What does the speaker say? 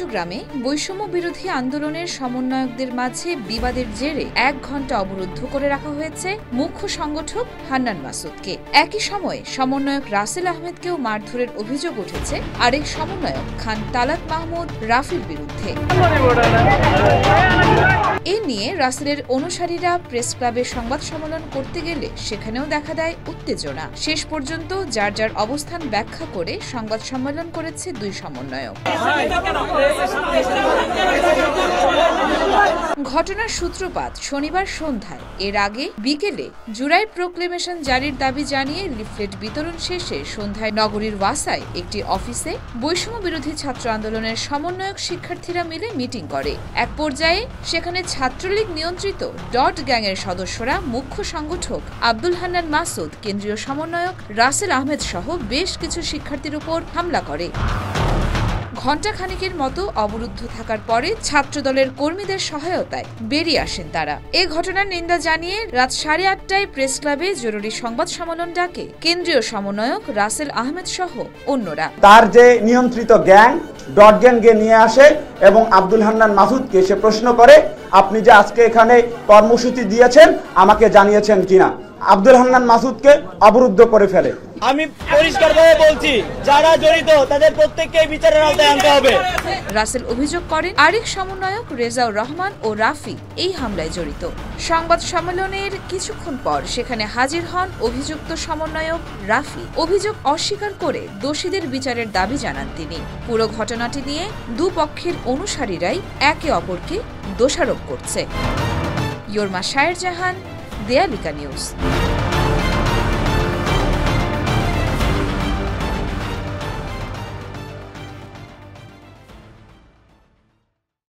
চট্টগ্রামে বৈষম্য বিরোধী আন্দোলনের সমন্বয়কদের মাঝে বিবাদের জেরে ১ ঘণ্টা অবরুদ্ধ করে রাখা হয়েছে মুখ্য সংগঠক হান্নান মাসুদকে। একই সময়ে সমন্বয়ক রাসেল আহমেদকেও মারধরের অভিযোগ উঠেছে আরেক সমন্বয়ক খান তালাত মাহমুদ রাফির বিরুদ্ধে। এ নিয়ে রাসেলের অনুসারীরা প্রেস ক্লাবে সংবাদ সম্মেলন করতে গেলে সেখানেও দেখা দেয় উত্তেজনা। শেষ পর্যন্ত যার যার অবস্থান ব্যাখ্যা করে সংবাদ সম্মেলন করেছে দুই সমন্বয়ক। ঘটনার সূত্রপাত শনিবার সন্ধ্যায়। এর আগে বিকেলে জুলাই প্রোক্লেমেশন জারির দাবি জানিয়ে লিফলেট বিতরণ শেষে সন্ধ্যায় নগরীর ওয়াসায় একটি অফিসে বৈষম্য বিরোধী ছাত্র আন্দোলনের সমন্বয়ক শিক্ষার্থীরা মিলে মিটিং করে। এক পর্যায়ে সেখানে ছাত্রলীগ নিয়ন্ত্রিত ডট গ্যাংয়ের সদস্যরা মুখ্য সংগঠক আব্দুল হান্নান মাসুদ, কেন্দ্রীয় সমন্বয়ক রাসেল আহমেদ সহ বেশ কিছু শিক্ষার্থীর উপর হামলা করে। ঘণ্টাখানেকের মতো অবরুদ্ধ থাকার পরে ছাত্রদলের কর্মীদের সহায়তায় বেরিয়ে আসেন তারা। এ ঘটনার নিন্দা জানিয়ে রাত 8:30টায় প্রেস ক্লাবে জরুরি সংবাদ সম্মেলন ডাকে কেন্দ্রীয় সমন্বয়ক রাসেল আহমেদ সহ অন্যরা। তার যে নিয়ন্ত্রিত গ্যাং ডট গ্যাংকে নিয়ে আসে এবং আব্দুল হান্নান মাসুদকে সে প্রশ্ন করে, আপনি যে আজকে এখানে কর্মসূচি দিয়েছেন আমাকে জানিয়েছেন কিনা। আব্দুল হান্নান মাসুদকে অবরুদ্ধ করে ফেলে। আমি পরিষ্কারভাবে বলছি, যারা জড়িত তাদের প্রত্যেককে বিচারের আওতায় আনতে হবে। রাসেল অভিযোগ করেন আরেক সমন্বয়ক রেজাউর রহমান ও রাফি এই হামলায় জড়িত। সংবাদ সম্মেলনের কিছুক্ষণ পর সেখানে হাজির হন অভিযুক্ত সমন্বয়ক রাফি। অভিযোগ অস্বীকার করে দোষীদের বিচারের দাবি জানান তিনি। পুরো ঘটনাটি নিয়ে দুপক্ষের অনুসারীরাই একে অপরকে দোষারোপ করছে। ইয়র্মা শায়ের জাহান, দেয়ালিকা নিউজ।